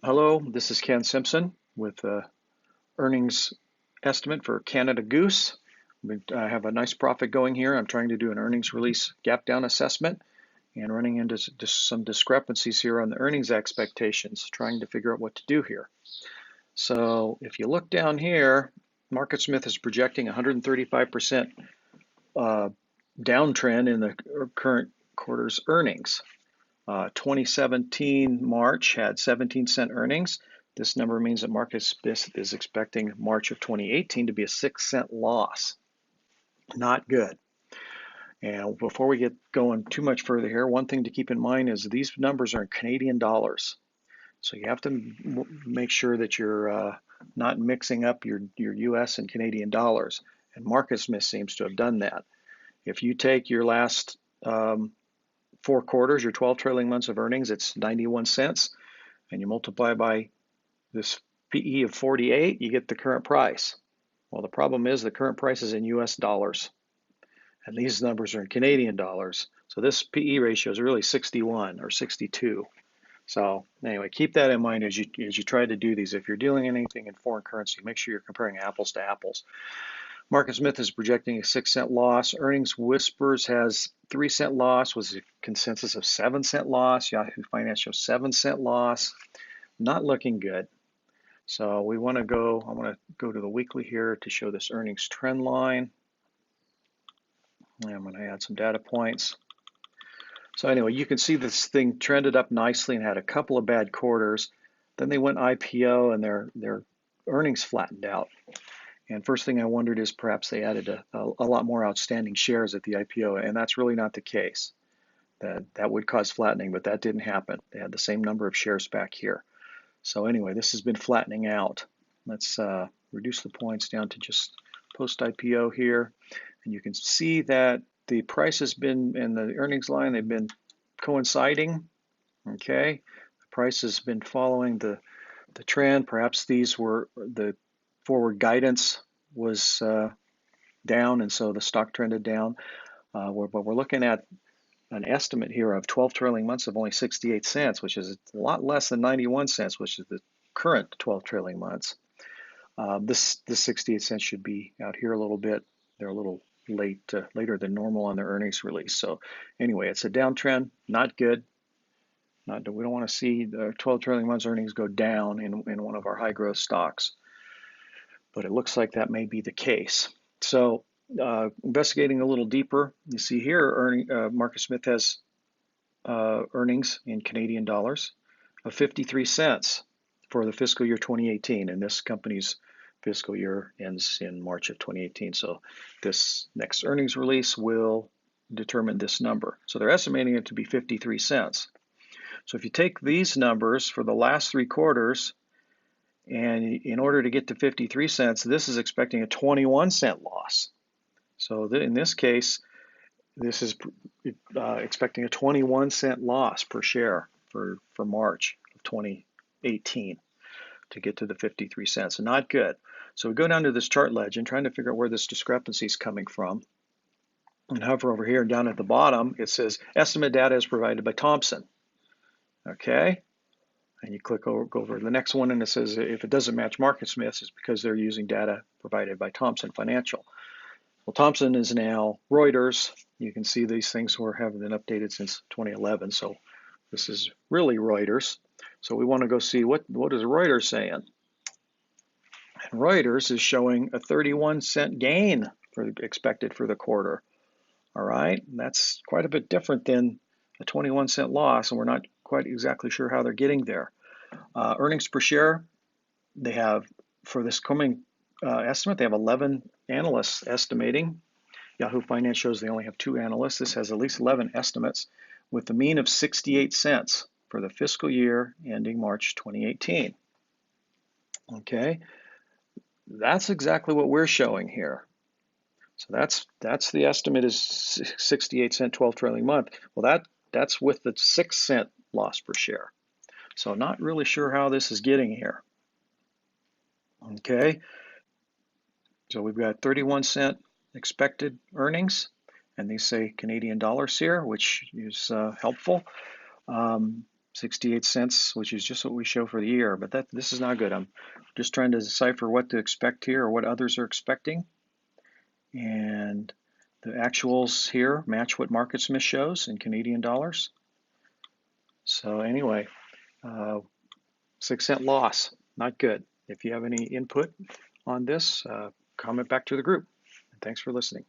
Hello, this is Ken Simpson with earnings estimate for Canada Goose. I have a nice profit going here. I'm trying to do an earnings release gap down assessment and running into some discrepancies here on the earnings expectations, trying to figure out what to do here. So if you look down here, Market Smith is projecting 135% downtrend in the current quarter's earnings. 2017 March had 17-cent earnings. This number means that Market Smith is expecting March of 2018 to be a 6-cent loss. Not good. And before we get going too much further here, one thing to keep in mind is these numbers are in Canadian dollars. So you have to make sure that you're not mixing up your US and Canadian dollars. And Market Smith seems to have done that. If you take your last 4 quarters, your 12 trailing months of earnings, it's 91 cents, and you multiply by this PE of 48, you get the current price. Well, the problem is the current price is in US dollars, and these numbers are in Canadian dollars. So this PE ratio is really 61 or 62. So anyway, keep that in mind as you try to do these. If you're doing anything in foreign currency, make sure you're comparing apples to apples. Market Smith is projecting a 6-cent loss. Earnings Whispers has 3-cent loss, was a consensus of 7-cent loss. Yahoo Finance shows 7-cent loss. Not looking good. So we want to go, I want to go to the weekly here to show this earnings trend line. And I'm going to add some data points. So anyway, you can see this thing trended up nicely and had a couple of bad quarters. Then they went IPO and their earnings flattened out. And first thing I wondered is perhaps they added a lot more outstanding shares at the IPO, and that's really not the case. That would cause flattening, but that didn't happen. They had the same number of shares back here. So anyway, this has been flattening out. Let's reduce the points down to just post-IPO here. And you can see that the price has been, in the earnings line, they've been coinciding. Okay, the price has been following the trend. Perhaps these were the forward guidance was down, and so the stock trended down. But we're looking at an estimate here of 12 trailing months of only 68 cents, which is a lot less than 91 cents, which is the current 12 trailing months. This 68 cents should be out here a little bit. They're a little later than normal on their earnings release. So anyway, it's a downtrend, not good. We don't want to see the 12 trailing months earnings go down in one of our high growth stocks, but it looks like that may be the case. So investigating a little deeper, you see here Market Smith has earnings in Canadian dollars of 53 cents for the fiscal year 2018, and this company's fiscal year ends in March of 2018. So this next earnings release will determine this number. So they're estimating it to be 53 cents. So if you take these numbers for the last 3 quarters, and in order to get to 53 cents, this is expecting a 21-cent loss. So in this case, this is expecting a 21-cent loss per share for March of 2018 to get to the 53 cents. Not good. So we go down to this chart legend, trying to figure out where this discrepancy is coming from. And hover over here, down at the bottom, it says estimate data is provided by Thomson. Okay. And you go over to the next one, and it says if it doesn't match Market Smith's, it's because they're using data provided by Thomson Financial. Well, Thomson is now Reuters. You can see these things haven't been updated since 2011, so this is really Reuters. So we want to go see what is Reuters saying. And Reuters is showing a 31-cent gain expected for the quarter. All right, and that's quite a bit different than a 21-cent loss, and we're not quite exactly sure how they're getting there. Earnings per share, they have, for this coming estimate, they have 11 analysts estimating. Yahoo Finance shows they only have 2 analysts. This has at least 11 estimates with the mean of 68 cents for the fiscal year ending March 2018. Okay, that's exactly what we're showing here. So that's the estimate is 68-cent 12 trailing month. Well, that's with the 6-cent loss per share. So not really sure how this is getting here. Okay, so we've got 31-cent expected earnings, and these say Canadian dollars here, which is helpful. 68 cents, which is just what we show for the year, but this is not good. I'm just trying to decipher what to expect here or what others are expecting. And the actuals here match what MarketSmith shows in Canadian dollars. So anyway, 6 cent loss, not good. If you have any input on this, comment back to the group. And thanks for listening.